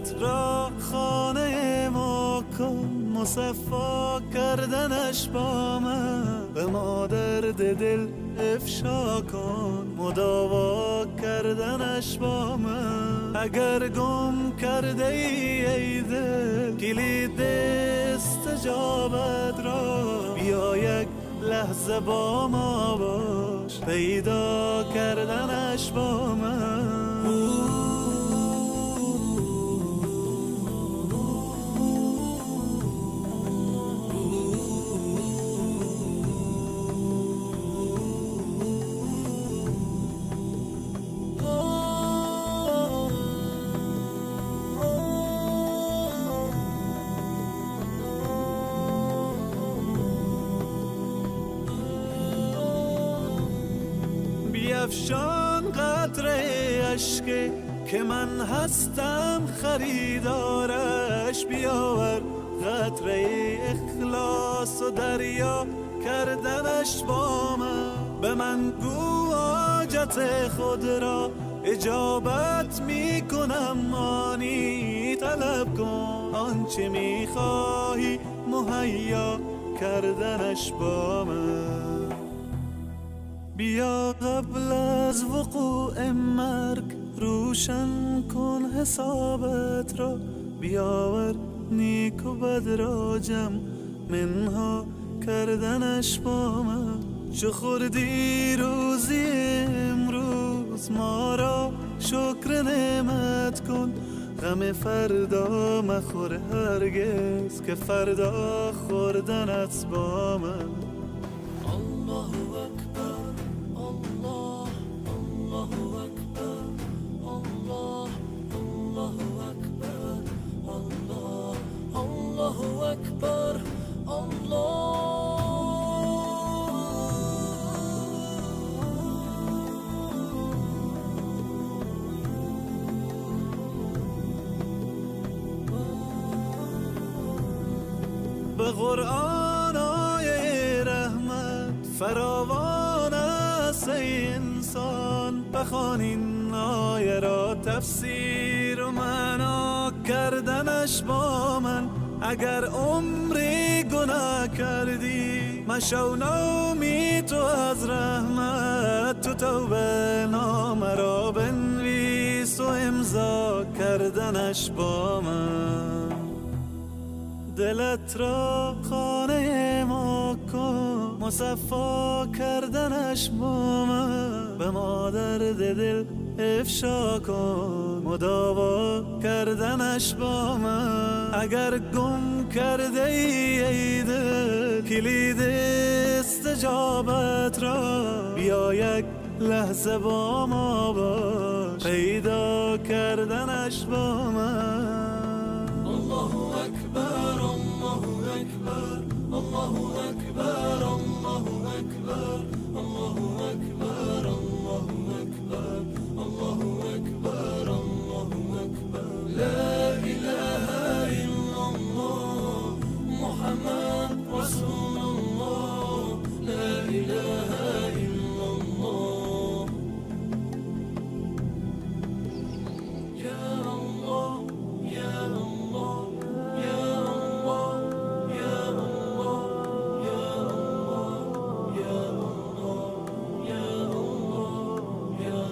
دلت را خانه ما کن، مصفا کردنش با من. به ما درد دل افشا کن، مداوا کردنش با من. اگر گم کرده ای دل کلید استجابت را، بیا یک لحظه با ما باش، پیدا کردنش با من. بیفشان قطره اشک که من هستم خریدارش، بیاور قطره اخلاص و دریا کردنش با من. به من گو حاجت خود را اجابت می کنم، آنی طلب کن آنچه می خواهی مهیا کردنش با من. بیا قبل از وقوع مرگ روشن کن حسابت را، بیاور نیک و بد را جمع منها کردنش با من. چو خوردی روزی امروز ما را شکر نعمت کن، غم فردا مخور هرگز که فردا خوردنت با من. الله اکبر، الله، الله اکبر، الله، الله اکبر، الله، الله اکبر، الله. به قرآن آیه رحمت فراوان است ای انسان، بخوان این آیه را تفسیر و معنا کردنش با من. اگر عمری گناه کردی مشو نومید تو از رحمت، تو توبه نامه را بنویس و امضا کردنش با من. دلت را خانه ما کن، مصفا کردنش با من. به ما درد دل افشا کن، مداوا کردنش با من. اگر گم کرده ای دل کلید استجابت را، بیا یک لحظه با ما باش، پیدا کردنش با من. الله اکبر، الله اکبر، الله اکبر، الله اکبر، الله اکبر، الله اکبر، الله اکبر، الله اکبر. لا اله الا الله محمد رسول الله، لا اله الا الله. یا الله، یا الله، یا الله، یا الله، یا الله، یا الله، یا الله، یا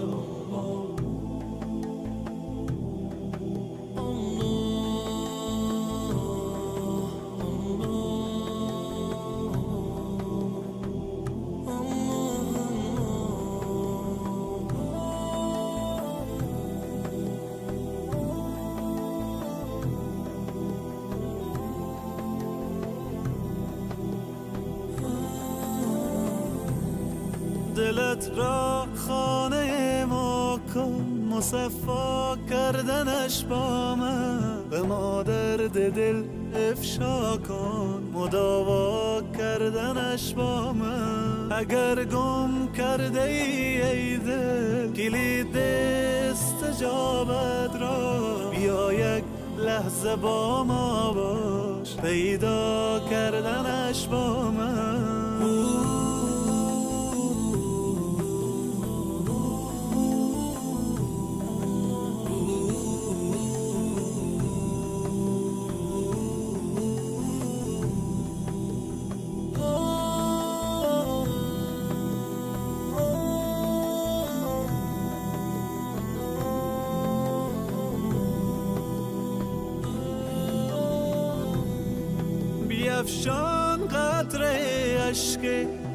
دلت را خانه ما کن، مصفا کردنش با من. به ما درد دل افشا کن، مداوا کردنش با من. اگر گم کرده ای دل کلید استجابت را، بیا یک لحظه با ما باش، پیدا کردنش با من. بیفشان قطره اشک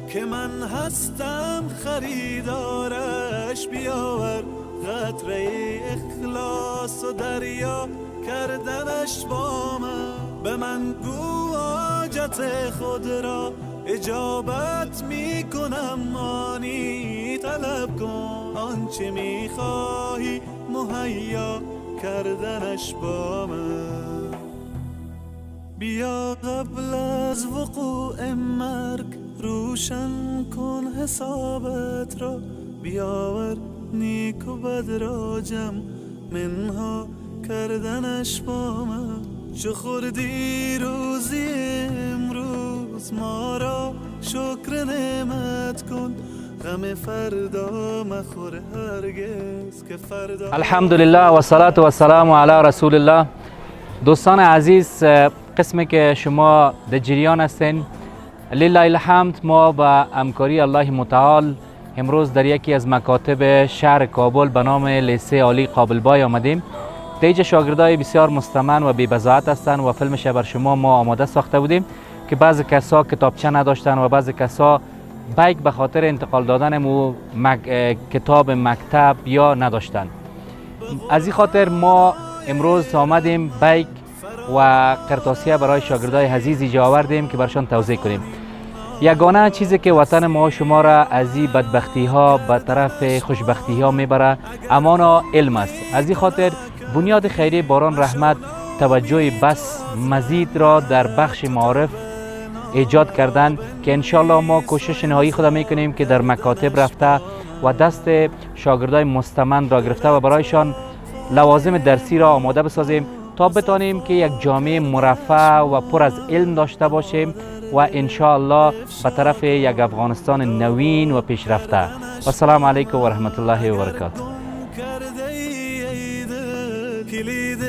که من هستم خریدارش، بیاور قطره اخلاص و دریا کردنش با من. به من گو حاجت خود را اجابت می کنم، آنی طلب کن آنچه می خواهی مهیا کردنش با من. بیا قبل از وقوع مرگ روشن کن حسابت را، بیاور نیک و بد را جمع منها کردنش با من. چو خوردی روزی امروز ما را شکر نعمت کن، غم فردا مخور هرگز که فردا. الحمدلله و صلاة و سلام علی رسول الله. دوستان عزیز، قسمی که شما در جریان هستین، لله الحمد، ما با همکاری الله متعال امروز در یکی از مکاتب شهر کابل به نام لیسه عالی قابلبای آمدیم. دیجا شاگردای بسیار مستمن و بی‌بضاعت هستند و فیلمش بر شما ما آماده ساخته بودیم که بعضی کسا کتابچه نداشتن و بعضی کسا بیک به خاطر انتقال دادن کتاب مکتب یا نداشتن. از این خاطر ما امروز آمدیم بیک و قرطاسیه برای شاگردای عزیز ایجا آوردیم که برشان توضیح کنیم. یگانه چیزی که وطن ما شما را از این بدبختی ها به طرف خوشبختی ها میبره امانا علم است. از این خاطر بنیاد خیری باران رحمت توجه بس مزید را در بخش معارف ایجاد کردن که انشالله ما کوشش نهایی خود میکنیم که در مکاتب رفته و دست شاگردای مستمند را گرفته و برایشان لوازم درسی را آماده بسازیم تا بتانیم که یک جامعه مرفه و پر از علم داشته باشیم و انشاءالله به طرف یک افغانستان نوین و پیشرفته. و السلام علیکم و رحمت الله و برکاته. کلید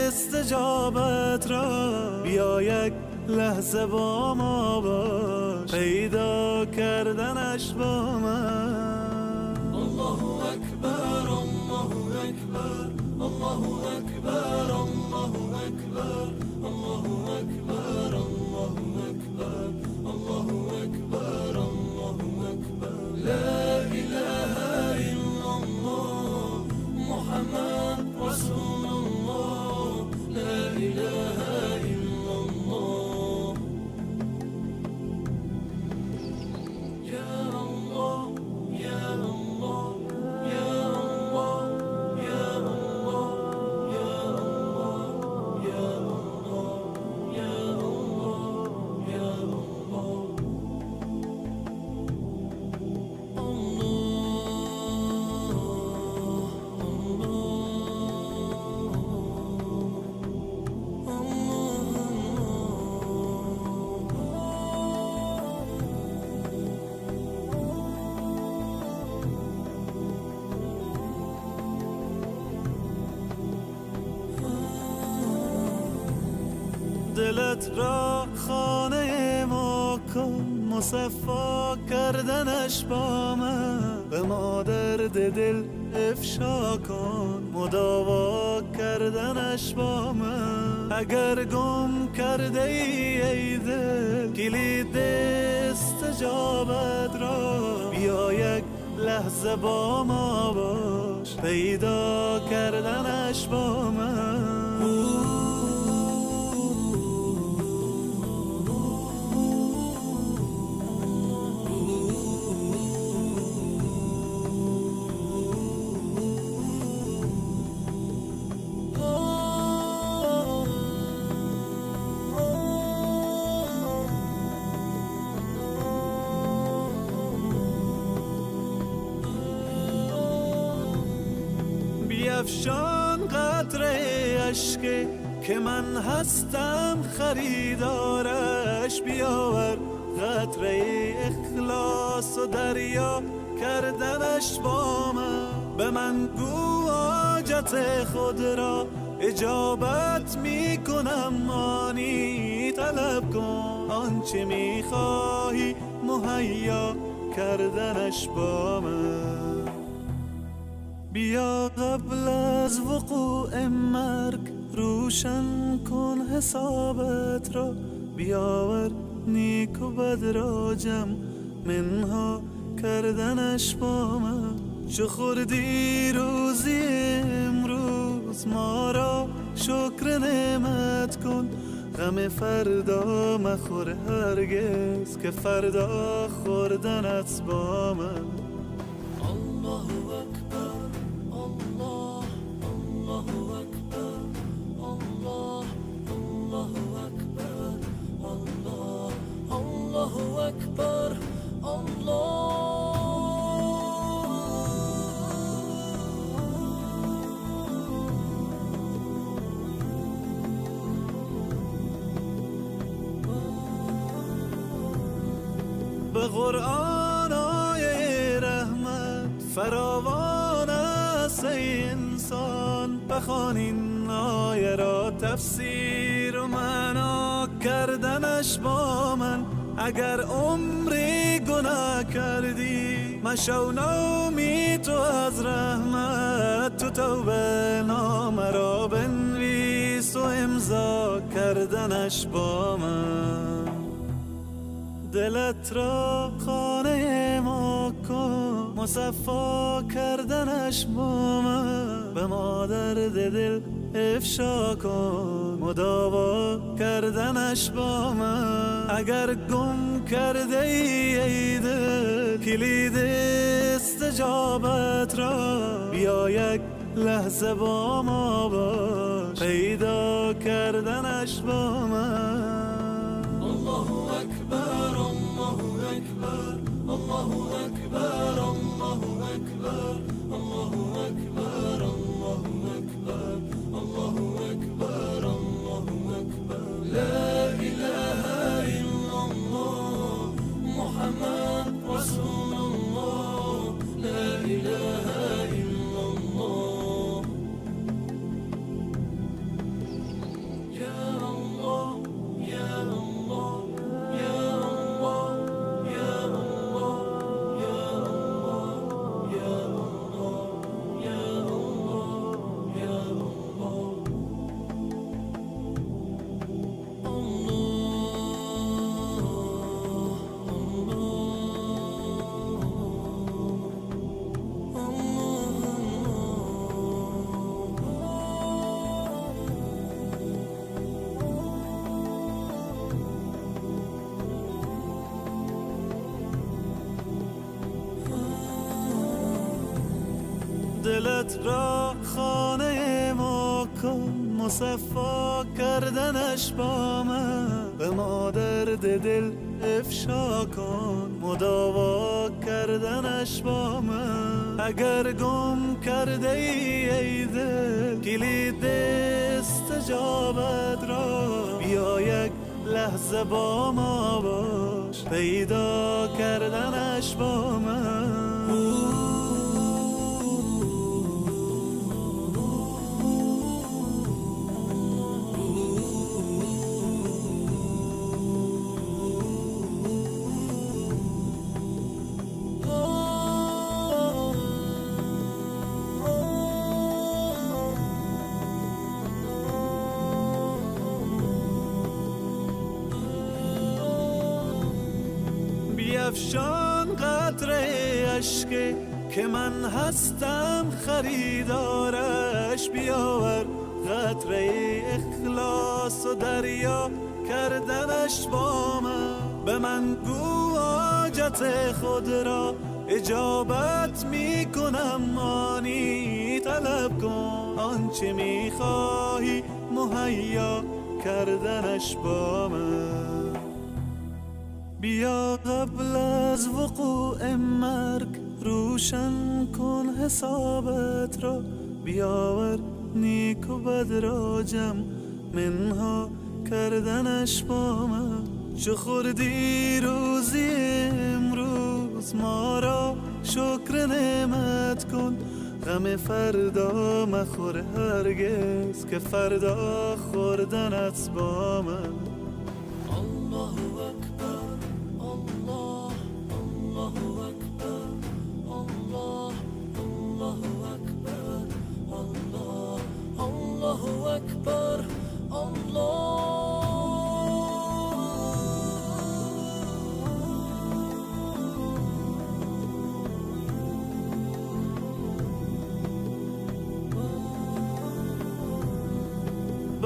استجابت را بیا یک لحظه با ما باش، پیدا کردنش با من. الله اکبر، الله اکبر، الله اکبر، الله اکبر، الله اکبر، الله اکبر، الله اکبر، الله اکبر. لا اله الا الله محمد رسول الله، لا اله الا الله. یا الله یا الله یا الله یا الله یا الله یا الله یا الله یا دلت را خانه ما کن، مصفا کردنش با من. به ما درد دل افشا کن، مداوا کردنش با من. اگر گم کرده ای دل کلید استجابت را، بیا یک لحظه با ما باش، پیدا کردنش با من. بیفشان قطره اشک که من هستم خریدارش، بیاور قطره اخلاص و دریا کردنش با من. به من گو حاجت خود را اجابت می کنم، آنی طلب کن آنچه می خواهی مهیا کردنش با من. بیا قبل از وقوع مرگ روشن کن حسابت را، بیاور نیک و بد را جمع منها کردنش با من. چو خوردی روزی امروز ما را شکر نعمت کن. غم فردا مخور هرگز که فردا خوردنت با من. الله اکبر الله الله اکبر الله الله اکبر الله الله اکبر الله. به قرآن آیه رحمت فراوان است ای انسان. بخوان این آیه را تفسیر و معنا کردنش با من. اگر عمری گناه کردی مشو نومی تو از رحمت. تو توبه نامه را بنویس و امضا کردنش با من. دلت را خانه ما کن مصفا کردنش با من. به ما درد دل افشا کن مداوا کردنش با من. اگر گم کرده ای دل کلید استجابت را بیا یک لحظه با ما باش پیدا کردنش با من. الله اکبر الله اکبر الله اکبر الله اکبر الله اکبر الله اکبر الله اکبر الله اکبر. لا اله الا الله محمد رسول الله. لا اله الا الله. یا الله یا الله یا الله یا الله یا الله یا الله یا دلت را خانه ما کن مصفا کردنش با من. به ما درد دل افشا کن مداوا کردنش با من. اگر گم کرده ای دل کلید استجابت را بیا یک لحظه با ما باش پیدا کردنش با من. بیفشان قطره اشک که من هستم خریدارش. بیاور قطره اخلاص و دریا کردنش با من. به من گو حاجت خود را اجابت می کنم آنی. طلب کن آنچه می خواهی مهیا کردنش با من. بیا قبل از وقوع مرگ روشن کن حسابت را. بیاور نیک و بد را جمع منها کردنش با من. چو خوردی روزی امروز ما را شکر نعمت کن. غم فردا مخور هرگز که فردا خوردنت با من. الله اکبر الله الله اکبر الله الله اکبر الله الله اکبر الله.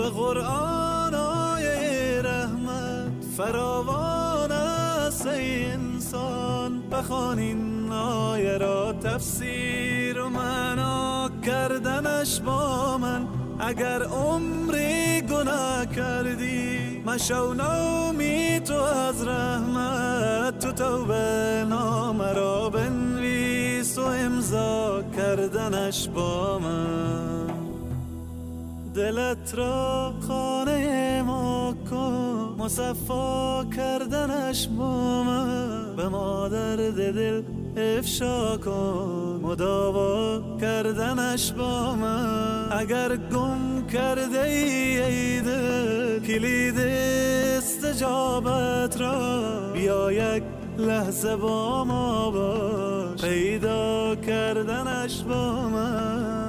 به قرآن آیه رحمت فراوان است ای انسان، بخوان این آیه را تفسیر و معنا کردنش با من. اگر عمری گناه کردی مشو نومی تو از رحمت، تو توبه نامه را بنویس و امضا کردنش با من. دلت را خانه ما کن، مصفا کردنش با من. به ما درد دل افشا کن، مداوا کردنش با من. اگر گم کرده ای دل کلید استجابت را، بیا یک لحظه با ما باش، پیدا کردنش با من.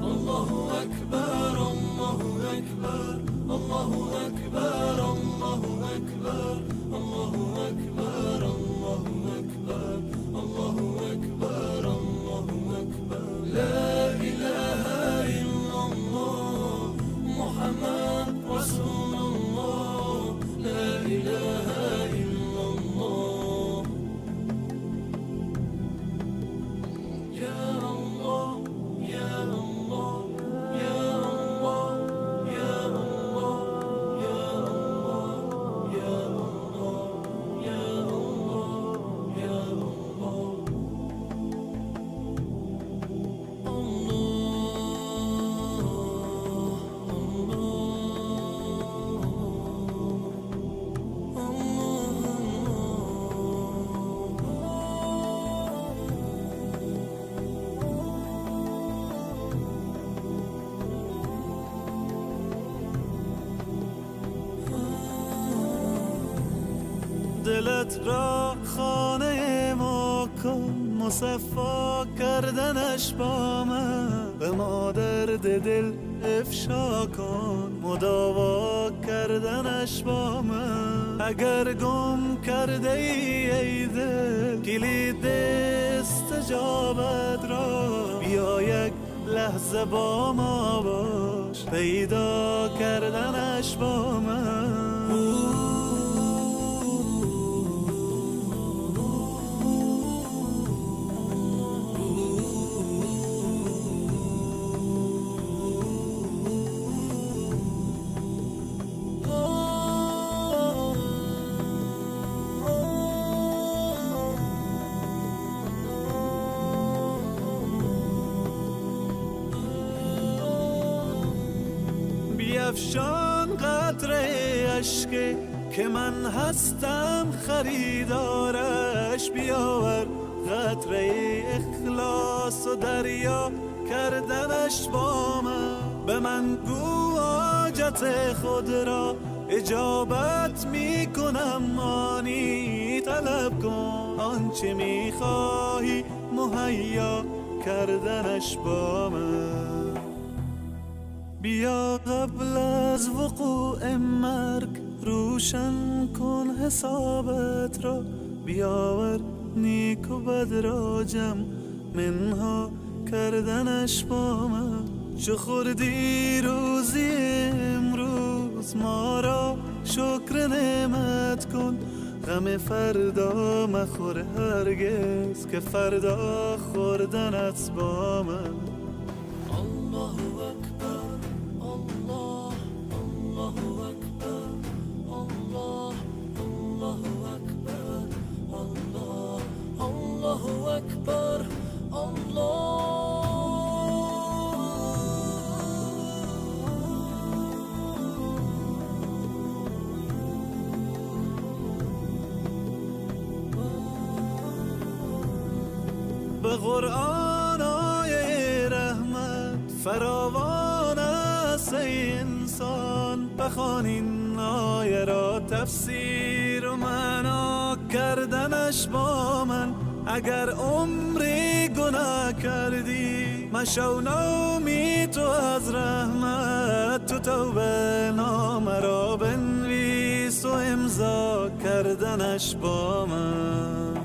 الله أكبر الله أكبر الله أكبر الله أكبر الله أكبر الله أكبر الله أكبر الله أكبر. لا إله إلا الله محمد رسول الله. لا إله إلا الله. يا الله يا الله يا الله يا الله يا الله يا الله يا الله يا دلت را خانه ما کن، مصفا کردنش با من. به ما درد دل افشا کن، مداوا کردنش با من. اگر گم کرده ای دل کلید استجابت را، بیا یک لحظه با ما باش، پیدا کردنش با من. بیفشان قطره اشک که من هستم خریدارش، بیاور قطره اخلاص و دریا کردنش با من. به من گو حاجت خود را اجابت می کنم، آنی طلب کن آنچه می خواهی مهیا کردنش با من. بیا قبل از وقوع مرگ روشن کن حسابت را، بیاور نیک و بد را جمع منها کردنش با من. چو خوردی روزی امروز ما را شکر نعمت کن، غم فردا مخور هرگز که فردا خوردنت با من. الله أكبر الله الله أكبر الله الله أكبر الله الله أكبر الله. به قرآن آیه رحمت فراوان است ای انسان، بخوان این آیه را تفسیر و معنا کردنش با من. اگر عمری گناه کردی مشو نومی تو از رحمت، تو توبه نامه را بنویس و امضا کردنش با من.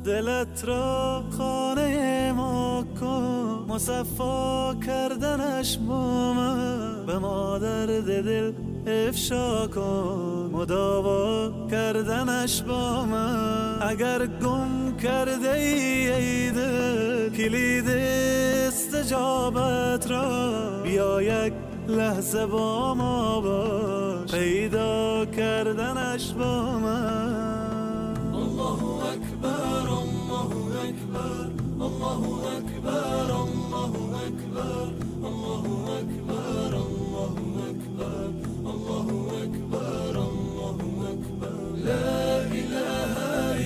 دلت را خانه ما کن، مصفا کردنش با من به ما درد دل افشا کن مداوا کردنش با من اگر گم کرده ای دل کلید استجابت را بیا یک لحظه با ما باش پیدا کردنش با من الله اکبر الله اکبر الله اکبر الله اکبر الله اکبر الله اکبر الله اکبر الله اکبر لا اله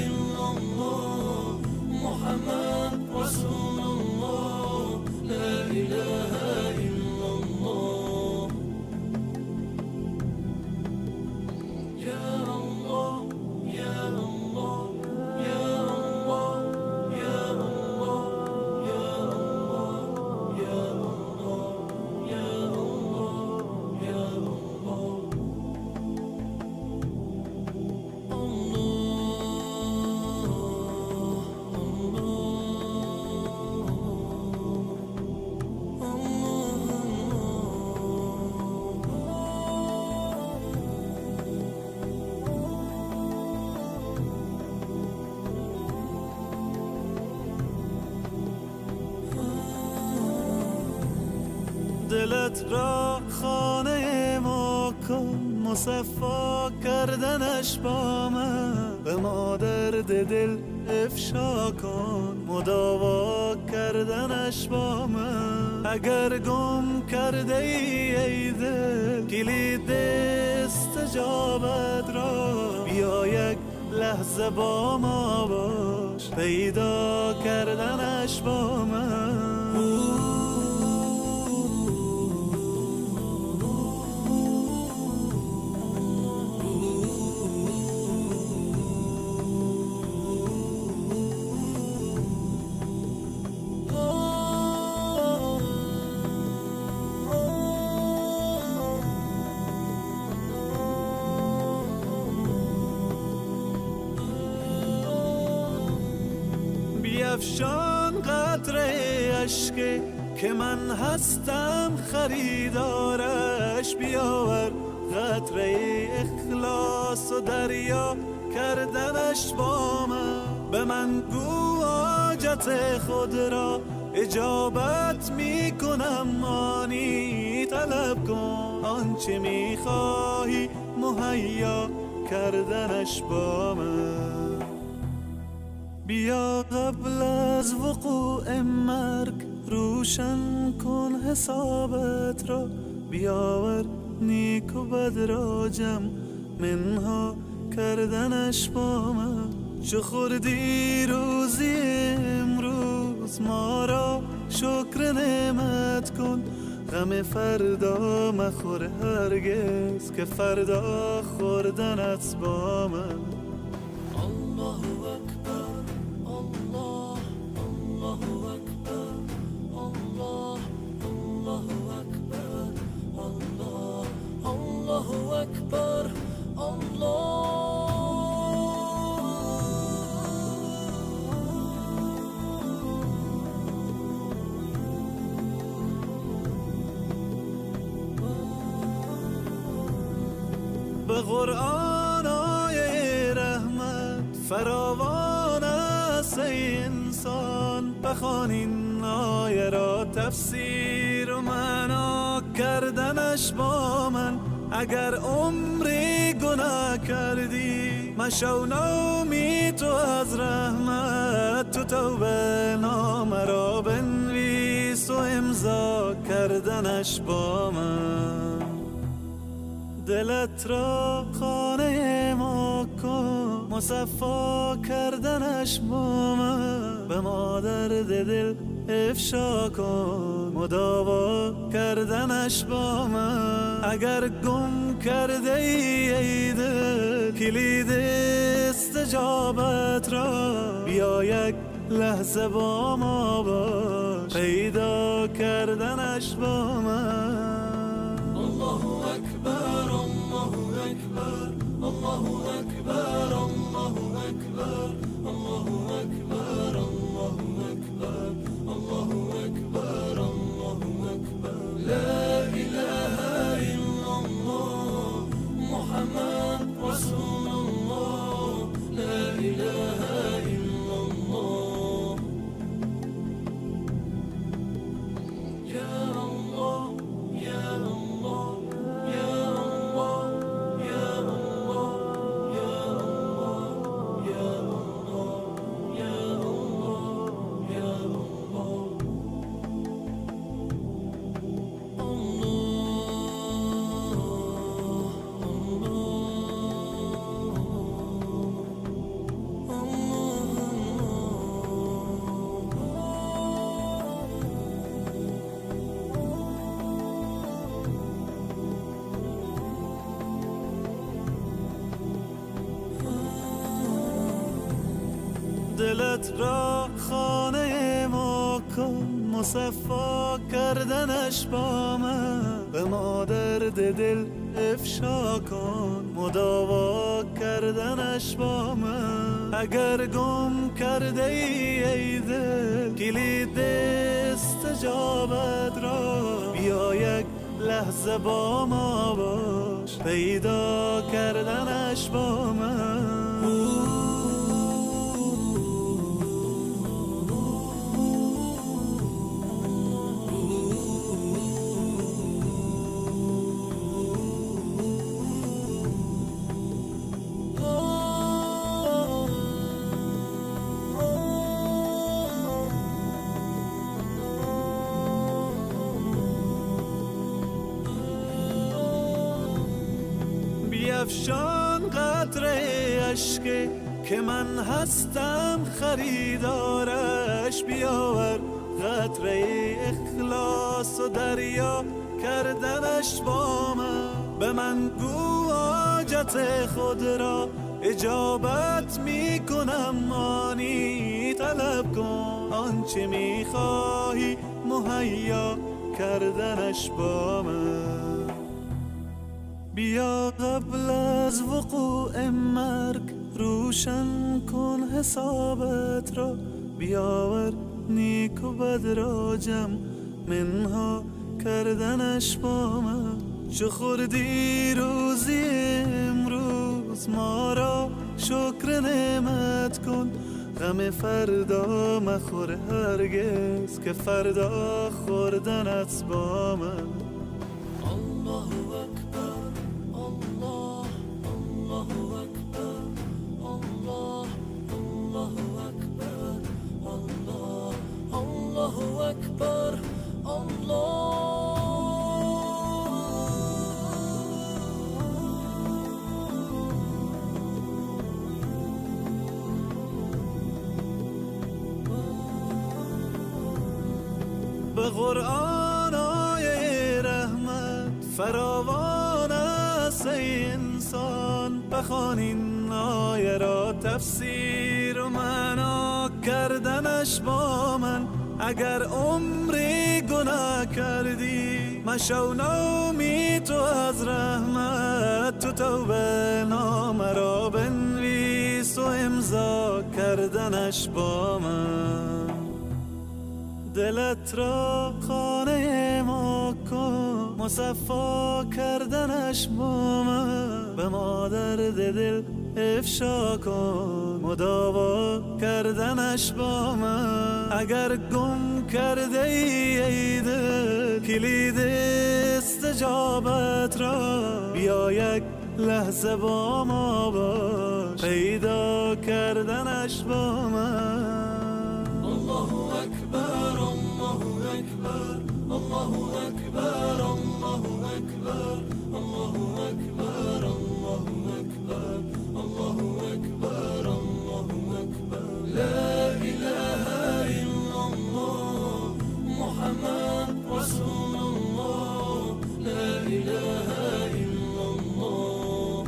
الا الله محمد رسول الله لا اله الا الله یا الله یا الله یا الله یا الله یا الله یا الله یا دلت را خانه ما کن مصفا کردنش با من به ما درد دل افشا کن مداوا کردنش با من اگر گم کرده ای دل کلید استجابت را بیا یک لحظه با ما باش پیدا کردنش با من بیفشان قطره اشک که من هستم خریدارش بیاور قطره اخلاص و دریا کردنش با من به من گو حاجت خود را اجابت می کنم آنی طلب کن آنچه می خواهی مهیا کردنش با من بیا قبل از وقوع مرگ روشن کن حسابت را بیاور نیک و بد را جمع منها کردنش با من چو خوردی روزی امروز ما را شکر نعمت کن غم فردا مخور هرگز که فردا خوردنت با من الله اکبر الله الله اکبر الله الله اکبر الله الله اکبر به قرآن آیه رحمت فراوان است ای انسان بخوان این آیه را تفسیر و معنا کردنش با من اگر عمری گناه کردی مشو نومید تو از رحمت تو توبه نامه را بنویس و امضا کردنش با من دلت را خانه ما کن مصفا کردنش با من به ما درد دل افشا کن مداوا کردنش با من اگر گم کرده ای دل کلید استجابت را بیا یک لحظه با ما باش پیدا کردنش با من الله اکبر الله اکبر الله اکبر الله اکبر الله اکبر الله اکبر الله اکبر دلت را خانه ما کن، مصفا کردنش با من به ما درد دل افشا کن، مداوا کردنش با من. اگر گم کرده ای دل کلید استجابت را، بیا یک لحظه با ما باش، پیدا کردنش با من. بیفشان قطره اشک که من هستم خریدارش، بیاور قطره اخلاص و دریا کردنش با من. به من گو حاجت خود را اجابت می کنم، آنی طلب کن آنچه می خواهی مهیا کردنش با من. بیا قبل از وقوع مرگ روشن کن حسابت را، بیاور نیک و بد را جمع منها کردنش با من. چو خوردی روزی امروز ما را شکر نعمت کن، غم فردا مخور هرگز که فردا خوردنت با من. الله أكبر الله الله أكبر الله الله أكبر الله الله أكبر به قرآن آیه رحمت فراوان است ای انسان، بخوان این آیه را تفسیر و معنا کردنش با من. اگر عمری گناه کردی مشو نومید تو از رحمت، تو توبه نامه را بنویس و امضا کردنش با من. دلت را خانه ما کن، مصفا کردنش با من به ما درد دل افشا کن، مداوا کردنش با من. اگر گم کرده ای دل کلید استجابت را، بیا یک لحظه با ما باش، پیدا کردنش با من. الله أكبر الله أكبر الله أكبر الله أكبر الله أكبر الله أكبر الله أكبر الله أكبر. لا إله إلا الله محمد رسول الله، لا إله إلا الله.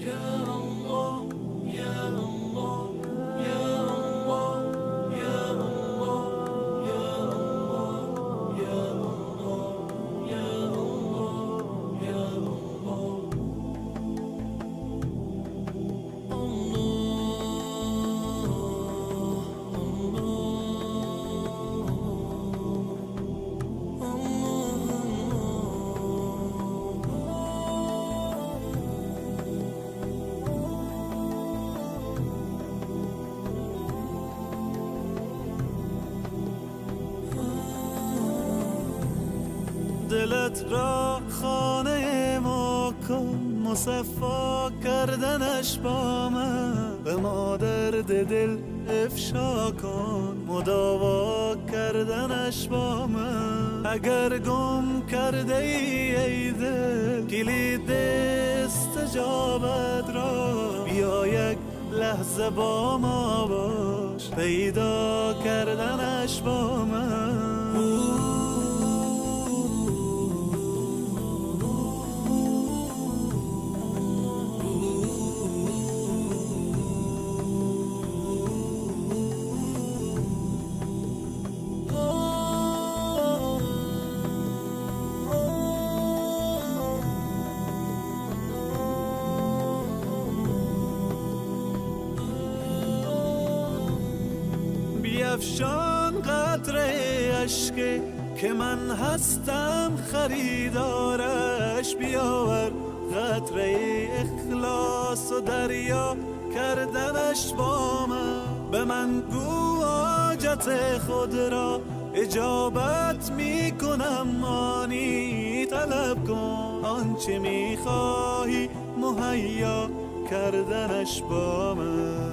يا الله يا الله يا الله يا الله يا الله يا الله يا الله يا دلت را خانه ما کن، مصفا کردنش با من به ما درد دل افشا کن، مداوا کردنش با من. اگر گم کرده ای دل کلید استجابت را، بیا یک لحظه با ما باش، پیدا کردنش با من. بیفشان قطره اشک که من هستم خریدارش، بیاور قطره اخلاص و دریا کردنش با من. به من گو حاجت خود را اجابت می کنم، آنی طلب کن آنچه می خواهی مهیا کردنش با من.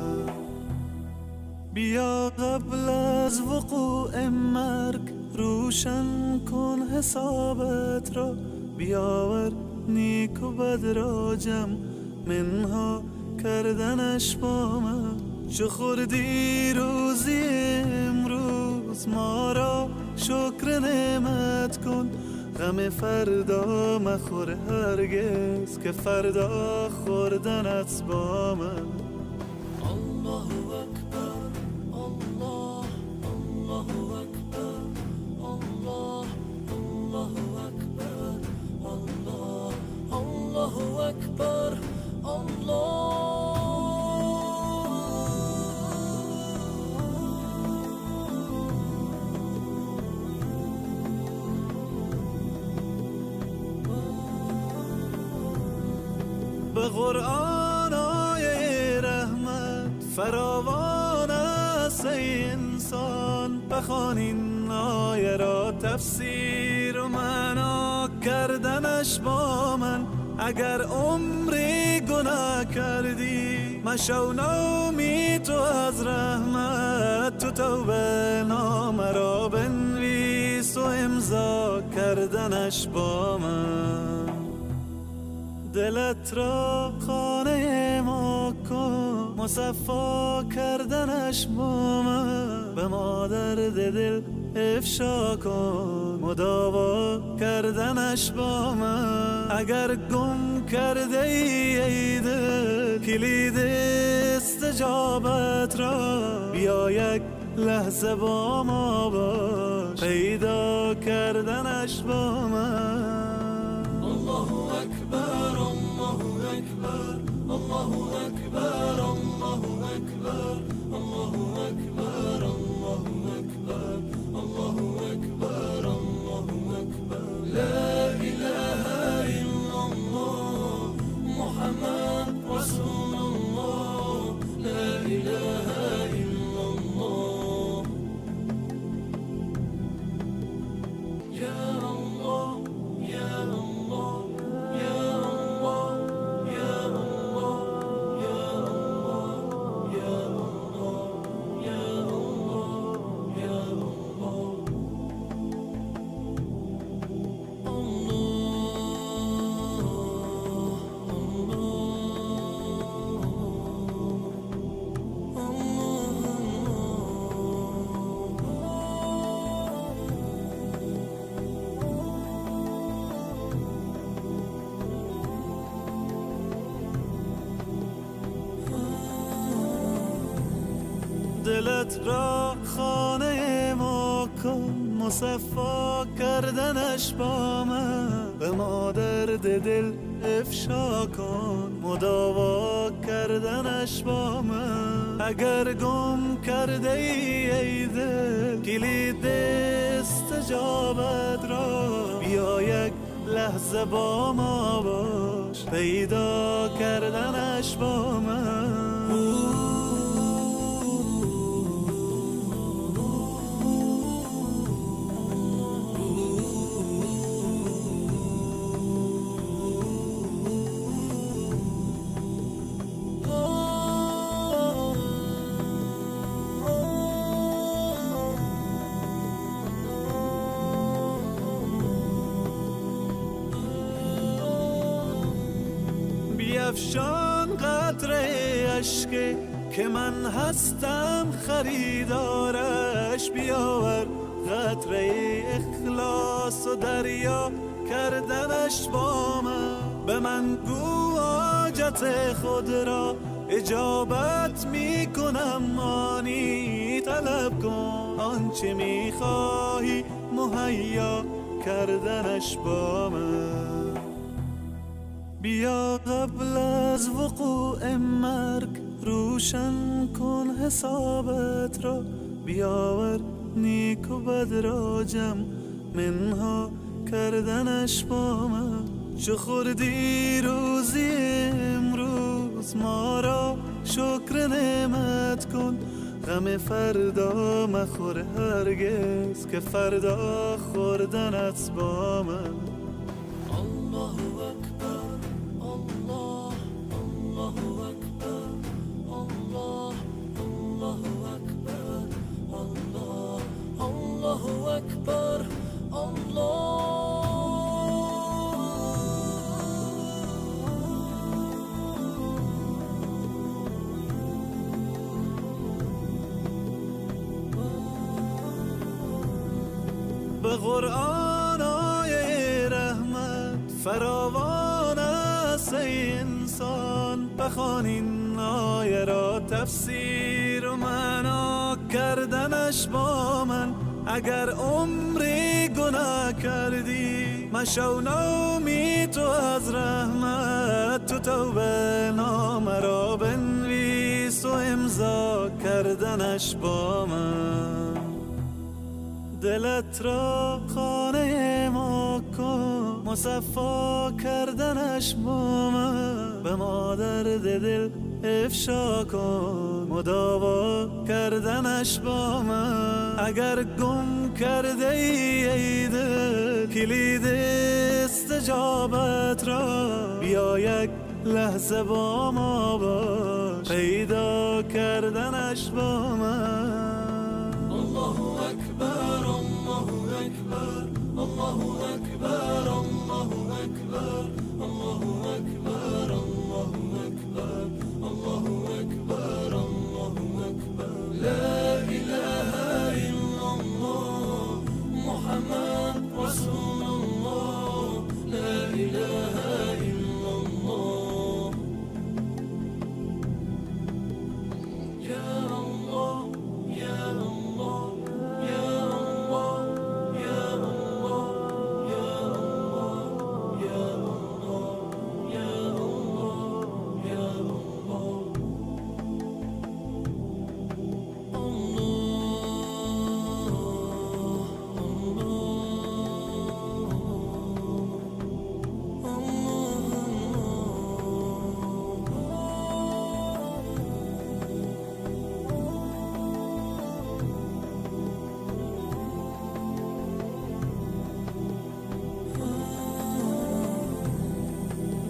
بیا قبل از وقوع مرگ روشن کن حسابت را، بیاور نیک و بد را جمع منها کردنش با من. چو خوردی روزی امروز ما را شکر نعمت کن، غم فردا مخور هرگز که فردا خوردنت با من. الله اکبر الله الله اکبر الله الله اکبر الله الله اکبر الله. به قرآن آیه رحمت فراوان است ای انسان، بخوان این آیه را تفسیر و معنا کردنش با من. اگر عمری گناه کردی مشو نومی تو از رحمت، تو توبه نامه را بنویس و امضا کردنش با من. دلت را خانه ما کن مصفا کردنش با من، به ما درد دل افشا کن مداوا کردنش با من. اگر گم کرده ای دل کلید استجابت را، بیا یک لحظه با ما باش پیدا کردنش با من. الله اکبر الله اکبر الله اکبر الله اکبر الله اکبر الله اکبر الله اکبر الله اکبر. لا اله الا الله محمد رسول الله. لا اله الا الله. یا الله یا الله یا الله یا الله یا الله یا الله یا دلت را خانه ما کن مصفا کردنش با من، به ما درد دل افشا کن مداوا کردنش با من. اگر گم کرده ای دل کلید استجابت را، بیا یک لحظه با ما باش پیدا کردنش با من. بیفشان قطره اشک که من هستم خریدارش، بیاور قطره اخلاص و دریا کردنش با من. به من گو حاجت خود را اجابت می کنم، آنی طلب کن آنچه می خواهی مهیا کردنش با من. بیا قبل از وقوع مرگ روشن کن حسابت را، بیاور نیک و بد را جمع منها کردنش با من. چو خوردی روزی امروز ما را شکر نعمت کن. غم فردا مخور هرگز که فردا خوردنت با من. الله اکبر الله الله اکبر الله الله اکبر الله الله اکبر الله. به قرآن آیه رحمت فراوان است ای انسان. بخوان این آیه را تفسیر و معنا کردنش با من. اگر عمری گناه کردی مشو نومی تو از رحمت. تو توبه نامه را بنویس و امضا کردنش با من. دلت را خانه ما کن مصفا کردنش با من. به ما درد دل افشا کن مداوا کردنش با من. اگر گم کرده ای دل کلید استجابت را بیا یک لحظه با ما باش پیدا کردنش با من. الله اکبر الله اکبر الله اکبر الله اکبر الله اکبر الله اکبر الله اکبر الله اکبر. لا اله الا الله محمد رسول الله. لا اله الا الله. یا الله یا الله یا الله یا الله یا الله یا الله یا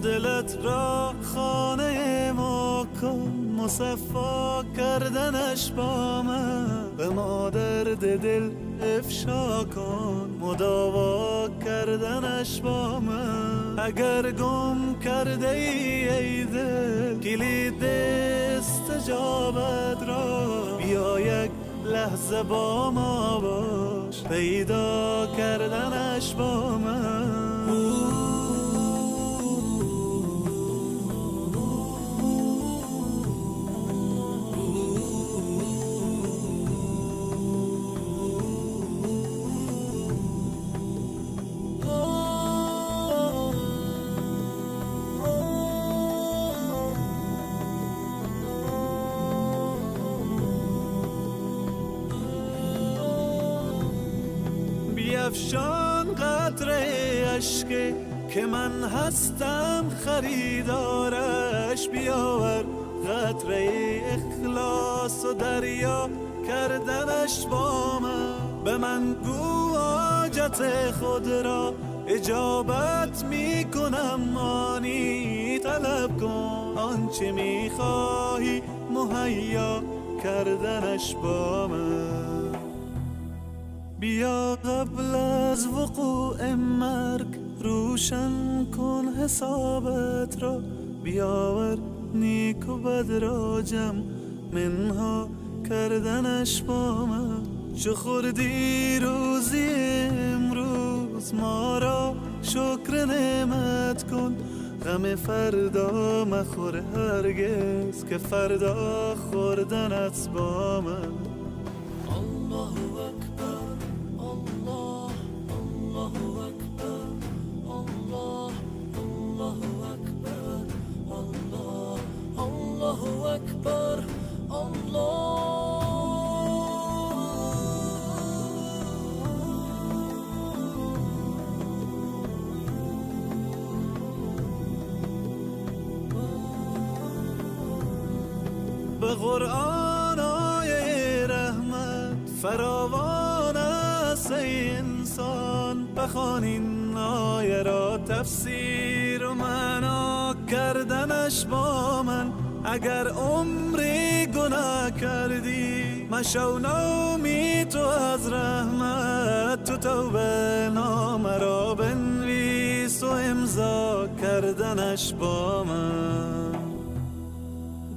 دلت را خانه ما کن مصفا کردنش با من. به ما درد دل افشا کن مداوا کردنش با من. اگر گم کرده ای دل کلید استجابت را بیا یک لحظه با ما باش پیدا کردنش با من. بیفشان قطره اشک که من هستم خریدارش. بیاور قطره اخلاص و دریا کردنش با من. به من گو حاجت خود را اجابت می کنم آنی. طلب کن آنچه می خواهی مهیا کردنش با من. بیا قبل از وقوع مرگ روشن کن حسابت را. بیاور نیک و بد را جمع منها کردنش با من. چو خوردی روزی امروز ما را شکر نعمت کن. غم فردا مخور هرگز که فردا خوردنت با من. الله اکبر الله الله اکبر الله الله اکبر الله الله اکبر الله. به قرآن آیه رحمت فراوان است ای انسان. بخوان این آیه را تفسیر و معنا کردنش با من. اگر عمری گناه کردی مشو نومی تو از رحمت. تو توبه نامه را بنویس و امضا کردنش با من.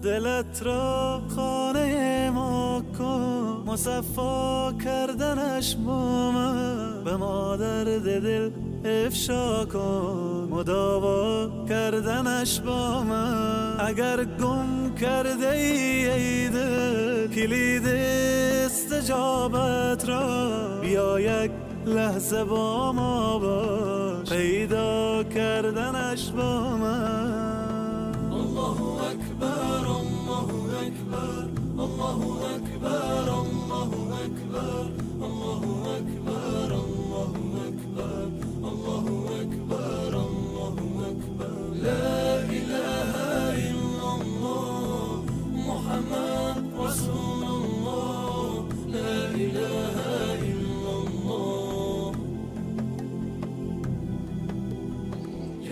دلت را خانه ما کن مصفا کردنش با من. به مادر دل افشا کن مداوا کردنش با من. اگر گم کرده ای دل کلید استجابت را بیا یک لحظه با ما باش پیدا کردنش با من. الله أكبر الله أكبر الله أكبر الله أكبر الله أكبر الله أكبر الله أكبر الله أكبر لا إله إلا الله محمد رسول الله لا إله إلا الله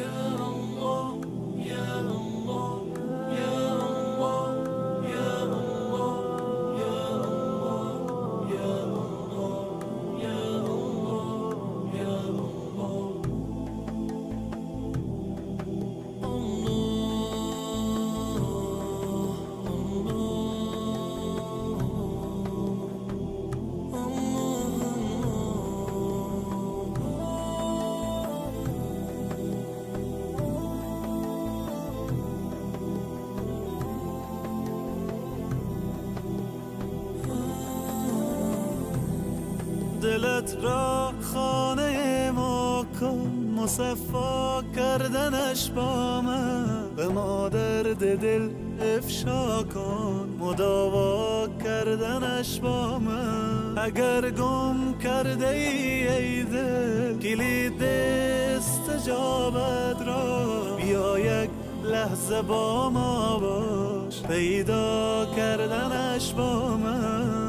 يا الله يا الله يا الله يا الله يا الله يا الله يا الله يا دلت را خانه ما کن مصفا کردنش با من. به مادر دل افشا کن مداوا کردنش با من. اگر گم کرده ای دل کلید استجابت را بیا یک لحظه با ما باش پیدا کردنش با من.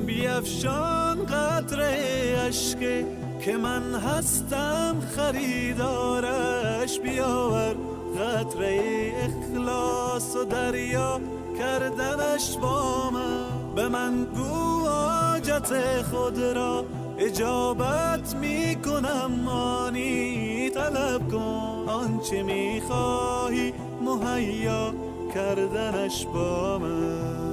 بیفشان قطره اشک که من هستم خریدارش. بیاور قطره اخلاص و دریا کردنش با من. به من گو حاجت خود را اجابت می کنم مانی. طلب کن آنچه می خواهی مهیا کردنش با من.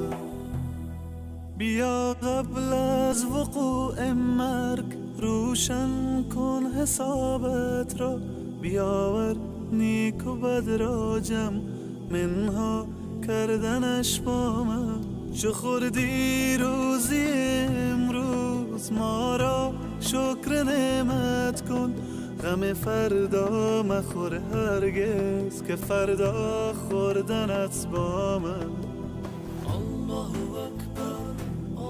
بیا قبل از وقوع مرگ روشن کن حسابت را. بیاور نیک و بد را جمع منها کردنش با من. چو خوردی روزی امروز ما را شکر نعمت کن. غم فردا مخور هرگز که فردا خوردنت با من. الله أكبر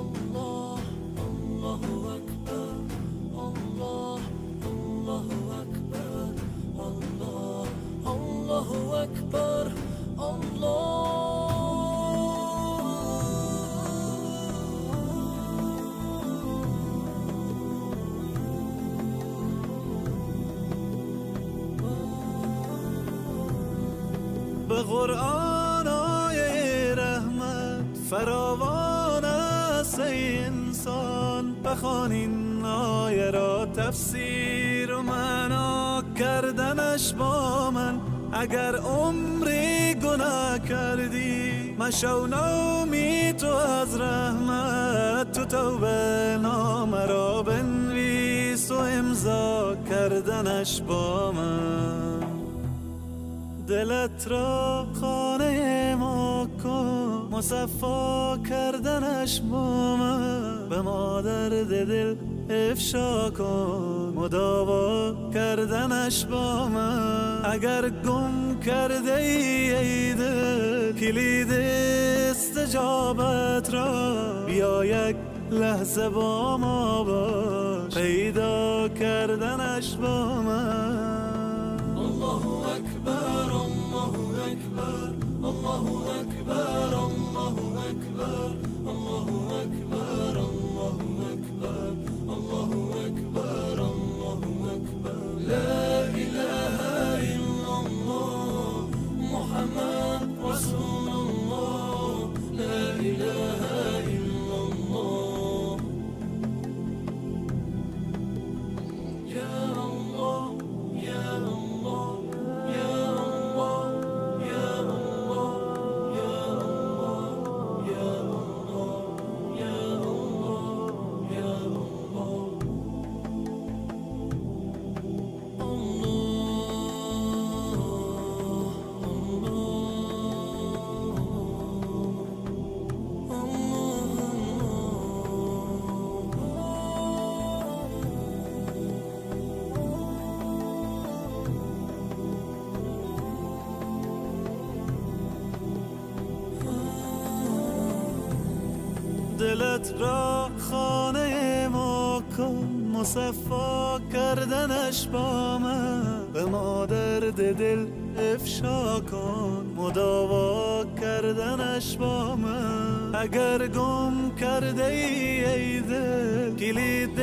الله الله أكبر الله الله أكبر الله الله أكبر الله به قرآن آیه رحمت فراوان است ای انسان. بخوان این آیه را تفسیر و معنا کردنش با من. اگر عمری گناه کردی مشو نومی تو از رحمت. تو توبه نامه را بنویس و امضا کردنش با من. دلت را خانه ما کن مصفا کردنش با من به ما درد دل افشا کن مداوا کردنش با من اگر گم کرده ای دل کلید استجابت را بیا یک لحظه با ما باش پیدا کردنش با من الله اکبر الله اکبر الله اکبر الله اکبر الله اکبر الله اکبر الله اکبر الله اکبر لا اله الا الله محمد رسول الله لا اله الا الله یا الله یا الله یا الله یا الله یا الله یا الله یا الله یا دلت را خانه ما کن مصفا کردنش با من به ما درد دل افشا کن مداوا کردنش با من اگر گم کرده ای دل کلید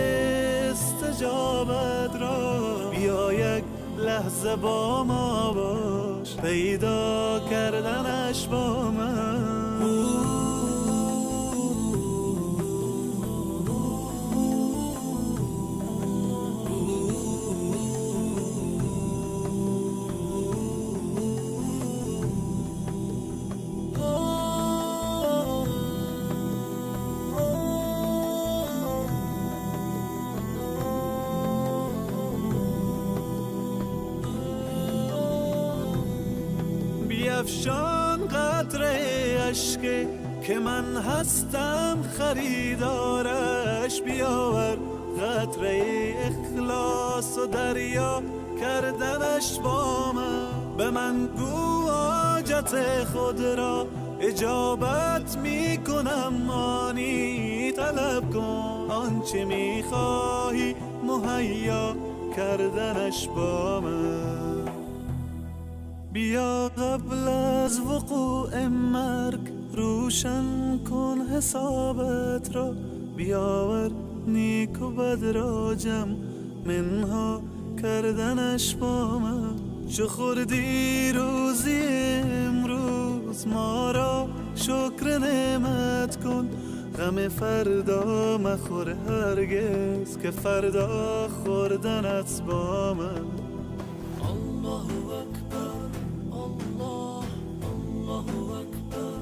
استجابت را بیا یک لحظه با ما باش پیدا کردنش با من بیفشان قطره اشک که من هستم خریدارش بیاور قطره اخلاص و دریا کردنش با من به من گو حاجت خود را اجابت می کنم آنی طلب کن آنچه می خواهی مهیا کردنش با من بیا قبل از وقوع مرگ روشن کن حسابت را بیاور نیک و بد را جمع منها کردنش با من چو خوردی روزی امروز ما را شکر نعمت کن غم فردا مخور هرگز که فردا خوردنت با من الله اکبر الله الله اکبر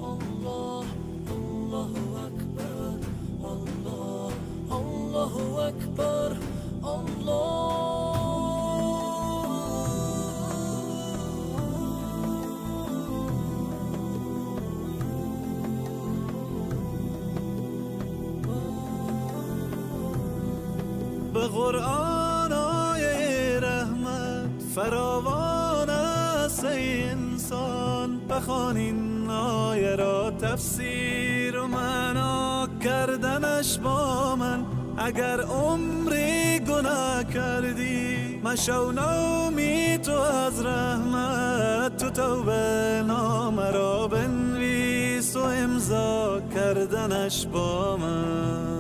الله الله اکبر الله الله اکبر به قرآن آیه رحمت فراوان است ای انسان بخوان این آیه را تفسیر و معنا کردنش با من اگر عمری گناه کردی مشو نومید تو از رحمت تو توبه نامه را بنویس و امضا کردنش با من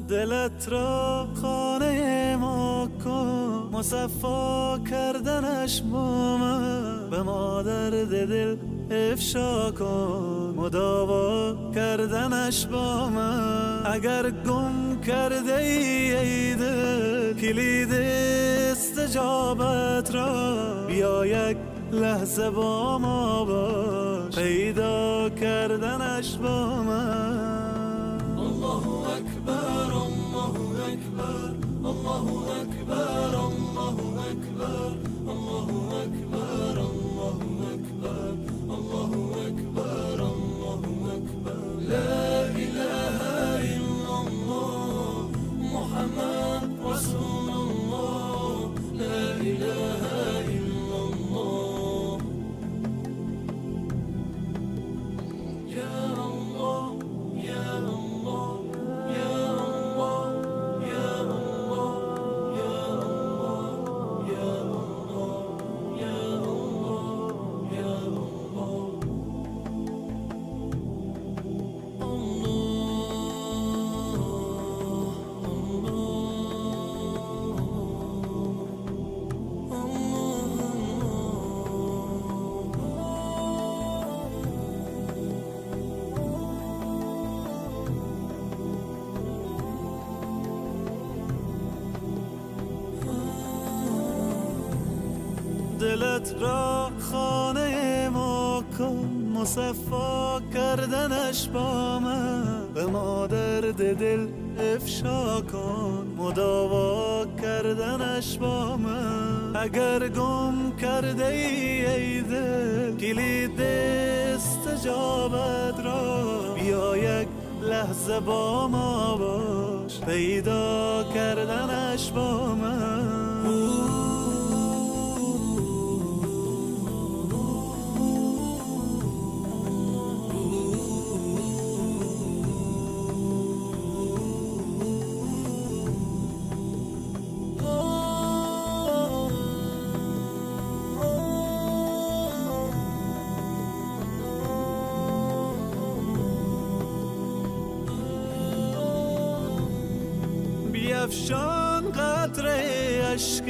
دلت را خانه ما کن مصفا کردنش با من به ما درد دل افشا کن مداوا کردنش با من اگر گم کرده ای دل کلید استجابت را بیا یک لحظه با ما باش پیدا کردنش با من الله اکبر الله اکبر الله اکبر الله اکبر الله اکبر الله اکبر الله اکبر دلت را خانه ما کن، مصفا کردنش با من به ما درد دل افشا کن، مداوا کردنش با من. اگر گم کرده ای دل کلید استجابت را، بیا یک لحظه با ما باش، پیدا کردنش با من. بیفشان قطره اشک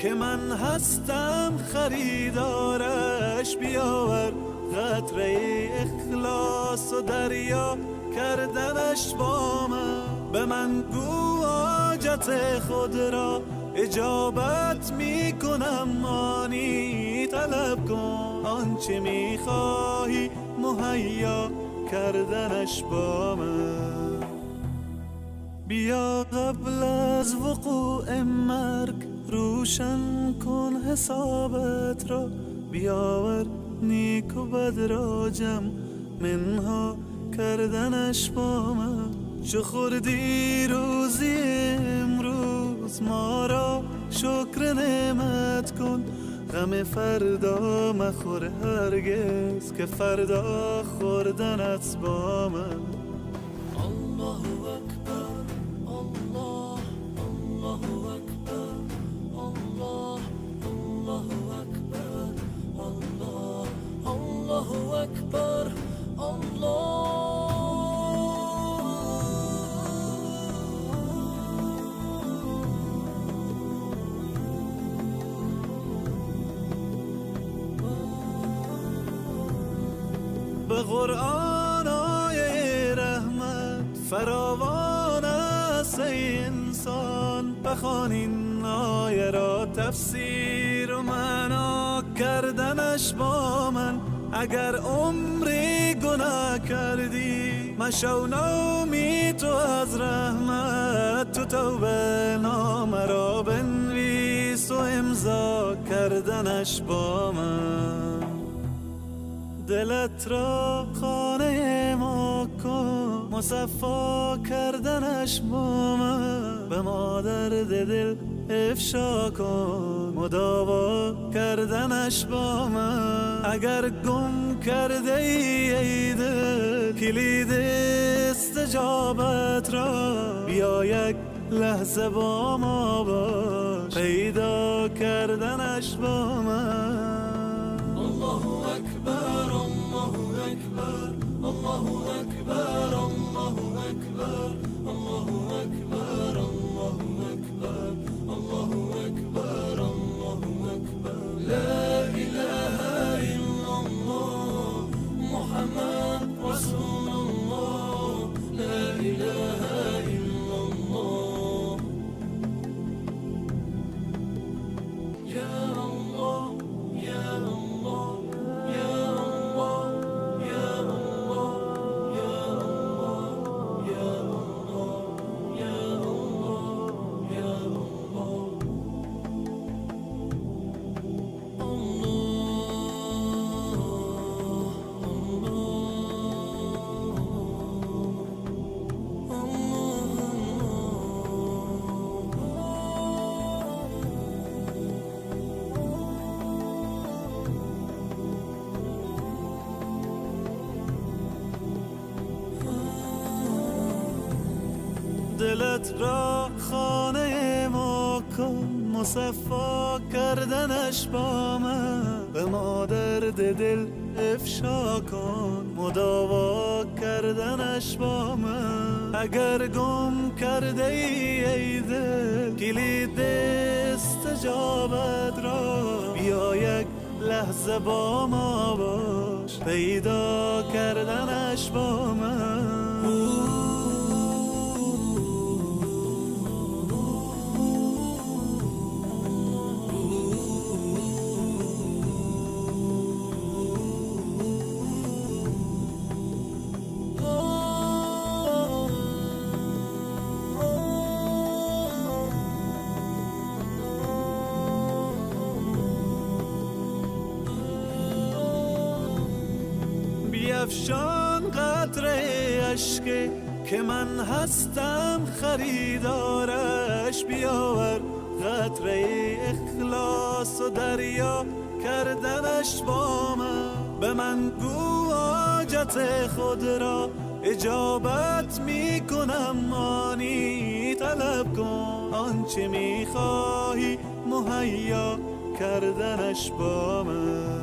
که من هستم خریدارش، بیاور قطره اخلاص و دریا کردنش با من. به من گو حاجت خود را اجابت می کنم، آنی طلب کن آنچه می خواهی مهیا کردنش با من. بیا قبل از وقوع مرگ روشن کن حسابت را، بیاور نیک و بد را جمع منها کردنش با من. چو خوردی روزی امروز ما را شکر نعمت کن، غم فردا مخور هرگز که فردا خوردنت با من. الله أكبر الله الله أكبر الله الله أكبر الله الله أكبر الله. به قرآن آیه رحمت فراوان است ای انسان، بخوان این آیه را تفسیر و معنا کردنش با من. اگر عمری گناه کردی مشو نومی تو از رحمت، تو توبه نامه را بنویس و امضا کردنش با من. دلت را خانه ما کن، مصفا کردنش با من به ما درد دل افشا کن، مداوا کردنش با من. اگر گم کرده ای دل کلید استجابت را، بیا یک لحظه با ما باش، پیدا کردنش با من. الله أكبر الله أكبر الله أكبر الله أكبر الله أكبر الله أكبر الله أكبر الله أكبر. لا إله إلا الله محمد رسول الله، لا إله إلا الله. يا الله يا الله يا الله يا الله يا الله يا الله يا الله يا دلت را خانه ما کن، مصفا کردنش با من به ما درد دل افشا کن، مداوا کردنش با من. اگر گم کرده ای دل کلید استجابت را، بیا یک لحظه با ما باش، پیدا کردنش با من. بیفشان قطره اشک که من هستم خریدارش، بیاور قطره اخلاص و دریا کردنش با من. به من گو حاجت خود را اجابت می کنم، آنی طلب کن آنچه می خواهی مهیا کردنش با من.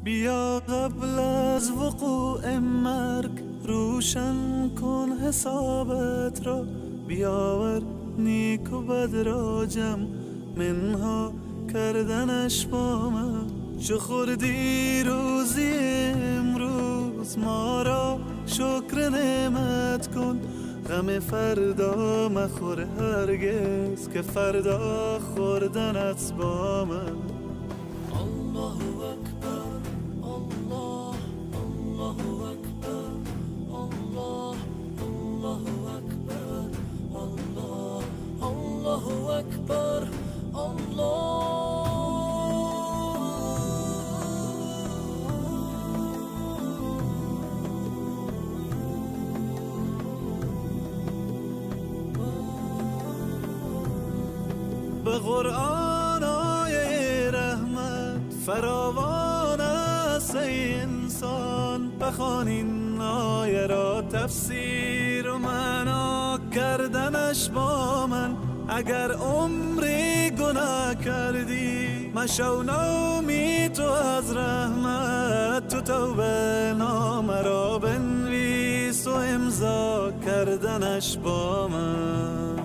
بیا قبل از وقوع مرگ روشن کن حسابت را، بیاور نیک و بد را جمع منها کردنش با من. چو خوردی روزی امروز ما را شکر نعمت کن، غم فردا مخور هرگز که فردا خوردنت با من. الله اکبر الله الله اکبر الله الله اکبر الله الله اکبر الله. به قرآن آیه رحمت فراوان است ای انسان، بخوان این آیه را تفسیر و معنا کردنش با من. اگر عمری گناه کردی مشو نومی تو از رحمت، تو توبه نامه را بنویس و امضا کردنش با من.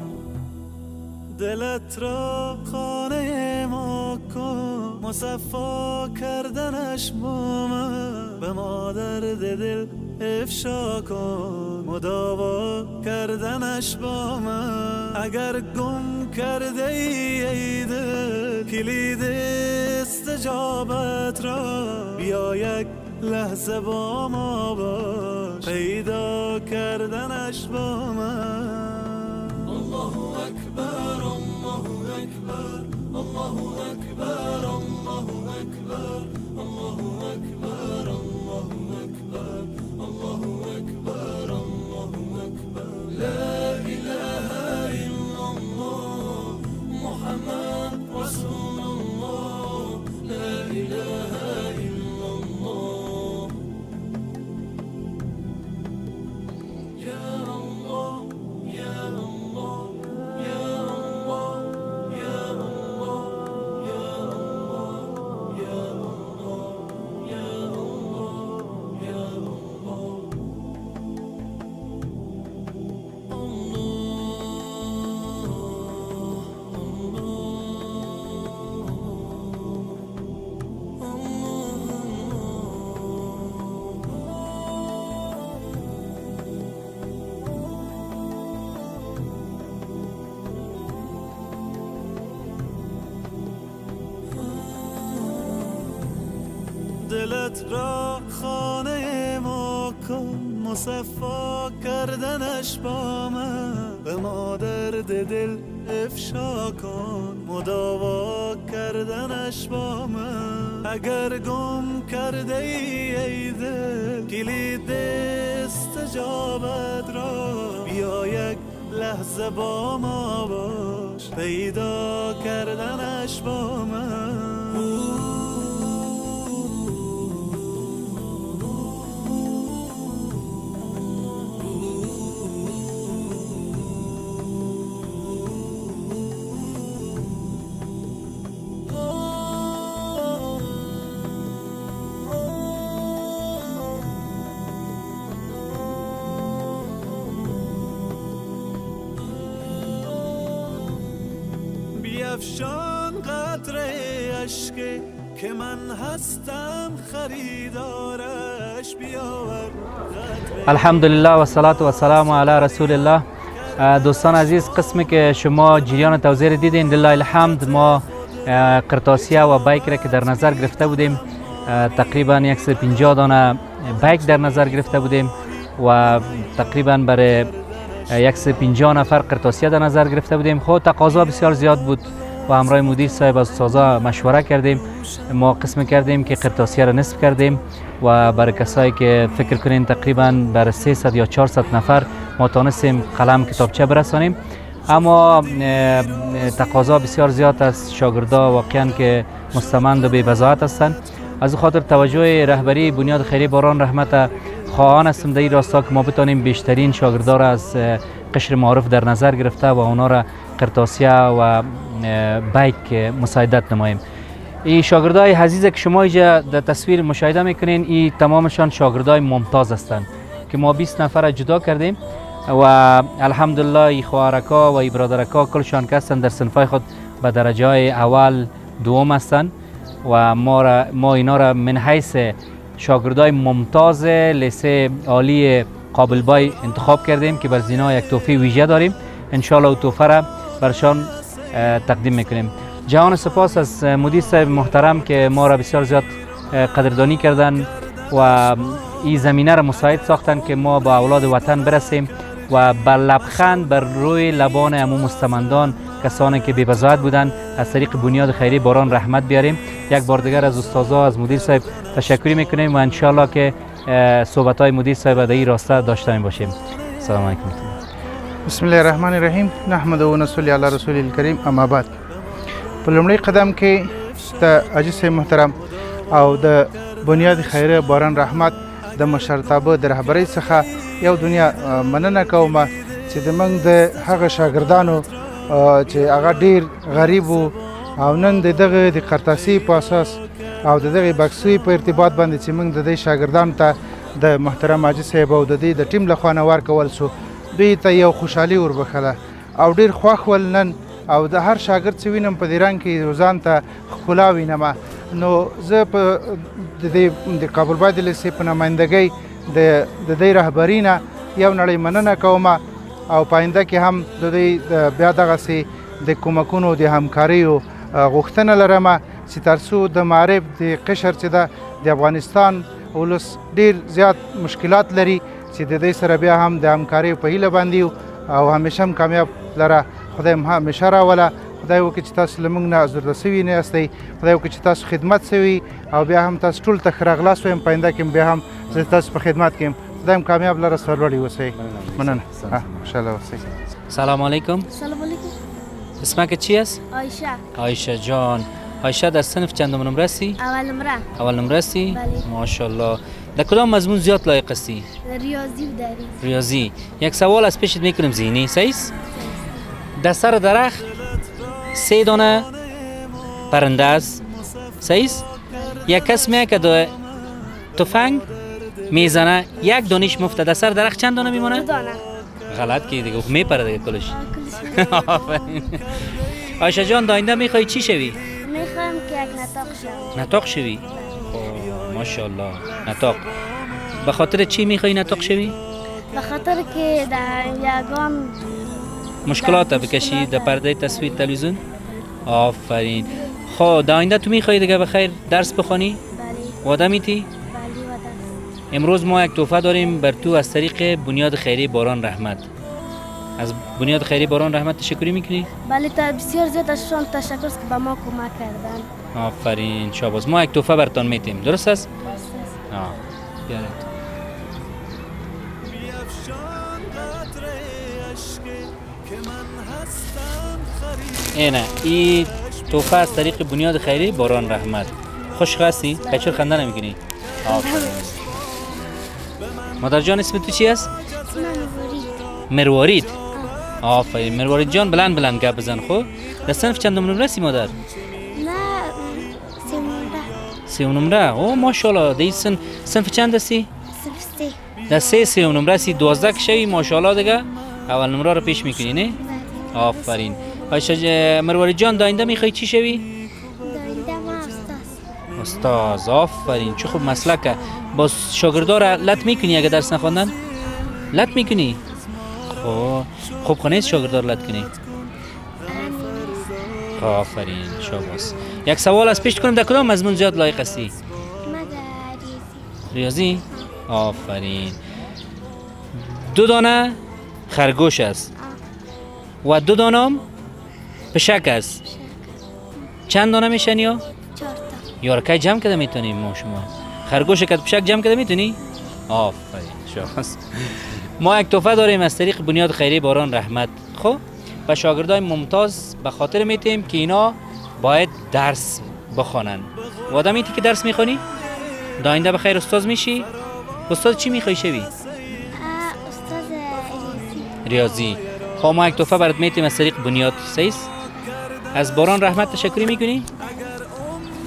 دلت را خانه ما کن مصفا کردنش با من، به ما درد دل افشا کن مداوا کردنش با من. اگر گم کرده ای دل کلید استجابت را، بیا یک لحظه با ما باش پیدا کردنش با من. الله اکبر الله اکبر الله اکبر الله اکبر الله اکبر الله اکبر الله اکبر الله اکبر. لا اله الا الله محمد رسول الله. لا اله الا الله یا الله یا الله یا الله یا الله یا الله یا الله یا الله یا دلت را خانه ما کن مصفا کردنش با من، به ما درد دل افشا کن مداوا کردنش با من. اگر گم کرده ای دل کلید استجابت را، بیا یک لحظه با ما باش پیدا کردنش با من. بیفشان قطره اشک که من هستم خریدارش، بیاور الحمدلله و صلات و سلام علی رسول الله. دوستان عزیز، قسمی که شما جریان توزیع دیدین لله الحمد، ما قرطاسیه و بایک را که در نظر گرفته بودیم تقریبا 150 دانه بایک در نظر گرفته بودیم و تقریبا برای 150 نفر قرطاسیه در نظر گرفته بودیم. خود تقاضا بسیار زیاد بود با همراه مدیر صاحب از استادا مشوره کردیم. ما قسم کردیم که قرطاسیه را نصف کردیم و برای کسایی که فکر کنین تقریبا بر 300 یا 400 نفر ما تانستیم قلم کتابچه برسانیم. اما تقاضا بسیار زیاد از شاگردا واقعا که مستمند و بی بضاعت هستند. از خاطر توجه رهبری بنیاد خیری باران رحمت خواهان هستم در این راستا که ما بتانیم بیشترین شاگردا را از قشر معارف در نظر گرفته و اونا را قرطاسیه و بیک مساعدت نماییم. این شاگردای عزیز که شما اینجا در تصویر مشاهده میکنین، این تمامشان شاگردای ممتاز هستند که ما 20 نفر را جدا کردیم و الحمدلله ای خواهرکا و ای برادرکا کلشان که هستند در صنفای خود به درجه های اول دوم هستند و ما اینا را من حیث شاگردای ممتاز لیسه عالی قابل بای انتخاب کردیم که بر زینا یک تحفه ویژه داریم. انشالله او تحفه را برشان تقدیم میکنیم. جهان سپاس از مدیر صاحب محترم که ما را بسیار زیاد قدردانی کردن و این زمینه را مساعد ساختن که ما با اولاد وطن برسیم و بر لبخند بر روی لبان عموم مستمندان کسانی که بی بضاعت بودن از طریق بنیاد خیری باران رحمت بیاریم. یک بار دیگر از استادا از مدیر صاحب تشکری میکنیم و انشالله که صحبت های مدیر صاحب در این راسته داشته باشیم. سلام علیکم. بسم الله الرحمن الرحیم. نحمد و نصلی علی رسول الکریم. اما بعد، په لومړي قدم کې د حاجي صاحب محترم او د بنیاد خیریه باران رحمت د مشرتابه د رهبرۍ څخه یو دنیا مننه کوم چې زموږ د هغه شاګردانو چې هغه ډیر غریب وو او نن د دغه د قرطاسي په اساس او د دغه بکسوي په ارتباط باندې چې موږ د دې شاګردانو ته د محترم حاجي صاحب او د دې د ټیم لخوا نه ورکول سو، دوی ته یو خوشحالي وربخله او ډیر خوښ ول نن او د هر شاګرد چې وینم په دې رنګ کې روزان ته ښکلا وینم. نو زه په د کابل بای د لیسې په نمایندګۍ د دې رهبري نه یو نړۍ مننه کوم او په آینده کې هم د دې بیا دغسې د کومکونو د همکاریو غوښتنه لرم چې تر څو د معارف د قشر چې ده د افغانستان ولس ډیر زیات مشکلات لري چې د دې سره بیا هم د همکاریو په هیله باندې او همیشه هم کامیاب لره. خدای هم همیشه راوله. خدای وکړي چې تاسو له موږ نه ازرده سوي نه یاستئ. خدای وکړي چې تاسو خدمت سوي او بیا هم تاسو ټول ته ښه راغلاست وایم. په آینده کې بیا هم زه تاسو په خدمت کې یم. خدای هم کامیاب لره، سرلوړي اوسئ. مننه. خوشحاله اوسئ. سلام علیکم. سلام علیکم. اسمک چی است؟ عایشه. عایشه جان. عایشه در صنف چندم نمره هستی؟ اول نمره. اول نمره هستی؟ بله. ماشاءالله. در کدام مضمون زیاد لایق هستی؟ ریاضی و دری. ریاضی. یک سوال از پیشت میکنم ذهنی، صحیح است؟ در سر درخت 3 دانه پرنده است، صحیح است؟ یک کس میاد که تفنگ میزنه، یک دانش مفته، در سر درخت چند دانه میمونه؟ 2 دانه. غلط کی دیگه، میپره دیگه کلش. عایشه جان داینده میخوای چی شوی؟ میخوام که یک نطاق شوم. نطاق شوی؟ ماشاءالله. نطاق. به خاطر چی میخوای نطاق شوی؟ به خاطر که در یگان مشکلات بکشی در پرده تصویر تلویزیون؟ آفرین. خب داینده تو میخوای دیگه بخیر درس بخوانی؟ بله. وعده میتی؟ بله وعده. امروز ما یک تحفه داریم بر تو از طریق بنیاد خیری باران رحمت. از بنیاد خیری باران رحمت تشکری میکنی؟ بله تا بسیار زیاد ازشان تشکر است که به ما کمک کردن. آفرین شاباز. ما یک تحفه برتان میتیم، درست است؟ درست است. بیارید. اینه این تحفه از طریق بنیاد خیری باران رحمت. خوش هستی؟ بچه خنده نمیکنی؟ مادر جان اسم تو چی است؟ مروارید. آفرین مروارید جان، بلند بلند گپ بزن. خب در صنف چندم نمره هستی مادر؟ نه 3 نمره. 3 نمره. او ماشاءالله. در این صنف چند هستی؟ صنف 3. در 3 نمره هستی. 12 که شوی ماشاءالله دیگه اول نمره رو پیش میکنی نه؟ آفرین. عایشه مروارید جان داینده میخوای چی شوی؟ داینده ما استاد. آفرین چه خوب مسلکه. باز شاگردا را لط میکنی اگه درس نخواندن؟ لط میکنی؟ خوب خونه شاگردا را لط کنی؟ آفرین شاباس. یک سوال از پیش کنم، در کدام مضمون زیاد لایق هستی؟ ما در ریاضی؟ آفرین. 2 دانه خرگوش است و 2 دانه پشک است. چند دانه میشن یا 4 تا. یارکای جمع کرده میتونیم ما شما خرگوش کد پشک جمع کرده میتونی آفرین شاخص ما یک تحفه داریم از طریق بنیاد خیریه باران رحمت خب و شاگردای ممتاز به خاطر میتیم که اینا باید درس بخوانن و آدم اینتی که درس میخونی داینده بخیر استاد میشی استاد چی میخوای شوی استاد ریاضی خب ما یک تحفه برات میتیم از طریق بنیاد سیس از باران رحمت تشکری میکنی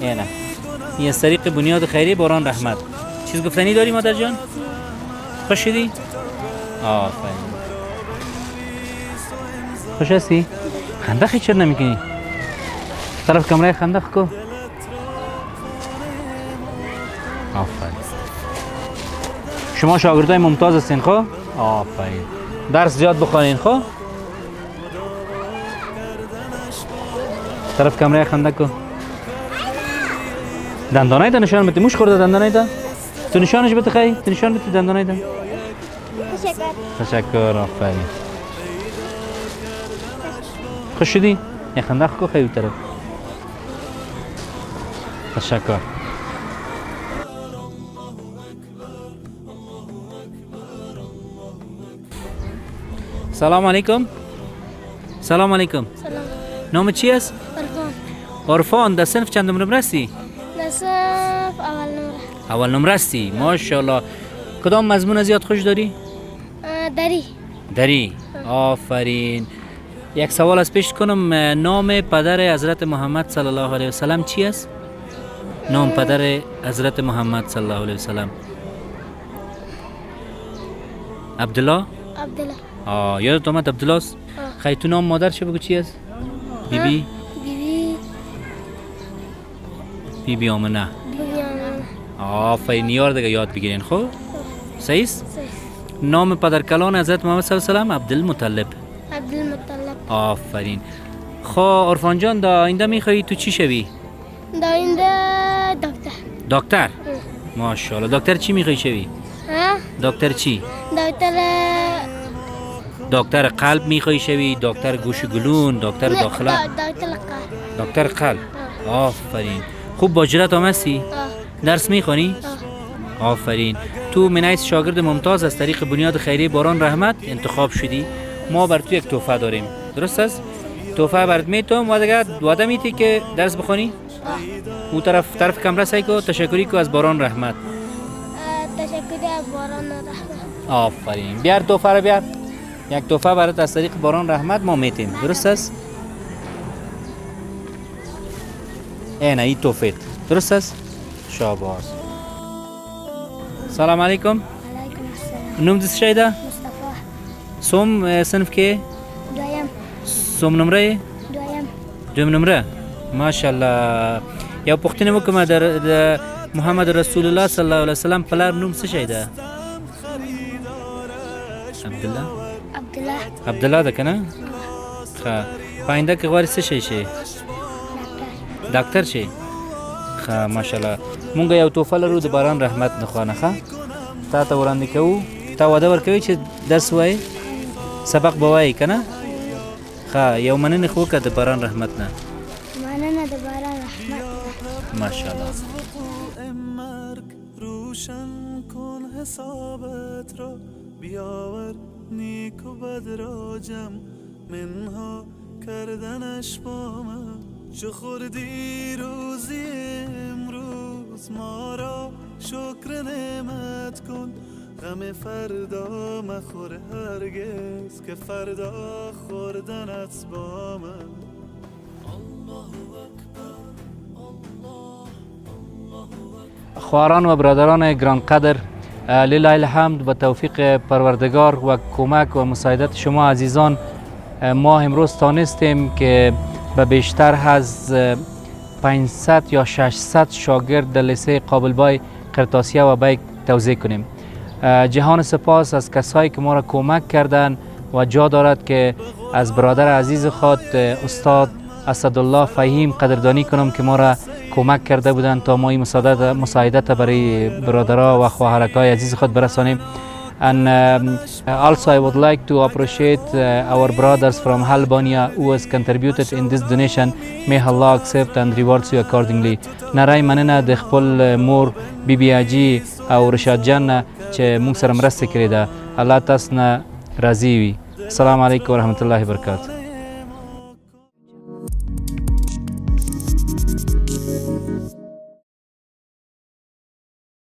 نه این از طریق بنیاد خیریه باران رحمت چیز گفتنی داری مادر جان خوش شدی آفرین خوش هستی خندقی چرا نمیکنی طرف کمره خندق کو آفرین شما شاگردای ممتاز هستین خب آفرین درس زیاد بخوانین خب طرف کمره خندق کو دندانای دا نشان بده موش خورده دندانای دا تو نشانش بده خیلی تو نشان بده دندانای دا تشکر آفرین خوش شدی یه خندق کو خیلی طرف تشکر سلام علیکم سلام علیکم سلام. نام چی است؟ عرفان. عرفان در صنف چند نمره هستی؟ در صف اول نمره. اول نمره هستی ماشاءالله کدام مضمون زیاد خوش داری؟ دری. دری آفرین یک سوال از پیش کنم نام پدر حضرت محمد صلی الله علیه و سلم چی است؟ نام پدر حضرت محمد صلی الله علیه و سلم عبدالله؟ عبدالله. یادت آمد عبدالله است؟ خیلی تو نام مادر چه بگو چی است؟ بیبی؟ بیبی. بیبی آمنه بیبی آمنه. آفرین یار دیگه یاد بگیرین خب؟ صحیح است؟ صحیح. نام پدرکلان حضرت محمد صلی الله علیه و سلم عبدالمطلب عبدالمطلب. آفرین خب عرفان جان دا آینده میخوایی تو چی شوی؟ داینده دکتر. دکتر؟ ماشاءالله دکتر چی میخوایی شوی؟ ها؟ دکتر چی؟ دکتر قلب میخوایی شوی؟ دکتر گوش گلون؟ دکتر داخله؟ دکتر قلب. دکتر قلب آفرین خوب با جرات هم هستی؟ درس میخوانی؟ آفرین تو منیس شاگرد ممتاز از طریق بنیاد خیریه باران رحمت انتخاب شدی ما بر تو یک تحفه داریم درست است؟ تحفه برات میتونم و دیگه وعده میتی که درس بخونی؟ او طرف کمره سعی کو تشکری کو از باران رحمت تشکری از باران رحمت. آفرین بیار تحفه رو بیار یک تحفه برات از طریق باران رحمت ما میتیم درست است؟ این تحفه درست است؟ شاباش سلام علیکم علیکم السلام. نوم دست شایده؟ مصطفی. سوم صنف که؟ دویم. سوم نمره؟ دویم. دوم نمره؟ ماشاءالله یا پختنه مکمه در محمد رسول الله صلی الله علیه وسلم پلار نوم څه شایده؟ عبدالله؟ عبدالله ده کنه؟ خواه پاینده که غواری څه شی شي؟ دکتر شي؟ خواه ماشاءالله مونږ یو تحفه لرو د باران رحمت نخوانه ښه تا ته وړاندې کوو تا وعده ورکوي چې درس وایې سبق به وایې که نه ښه یو مننې خو وکړه د باران رحمت نه مننه د باران رحمت. ماشاءالله مرگ روشن کن حسابت را بیاور نیک و بد را جمع منها کردنش با من چه خوردی روزی امروز ما را شکر نعمت کن غم فردا مخور هرگز که فردا خوردنت با من خواهران و برادران گرانقدر لله الحمد به توفیق پروردگار و کمک و مساعدت شما عزیزان ما امروز تانستیم که به بیشتر از 500 یا 600 شاگرد در لیسه قابلبای قرطاسیه و بیک توزیع کنیم. جهان سپاس از کسایی که ما را کمک کردند و جا دارد که از برادر عزیز خود استاد اسدالله فهیم قدردانی کنم که ما را کمک کرده بودند تا ما این مساعدت برای برادرها و خواهرکای عزیز خود برسانیم And also I would like to appreciate our brothers from Albania who has contributed in this donation. May Allah accept and rewards you accordingly. نرای مننه د خپل مور بیبي حاجي او رشاد جان نه چې موږ سره مرسته کړې ده. الله تاسو نه راضي وي. السلام علیکم ورحمة الله وبرکاته.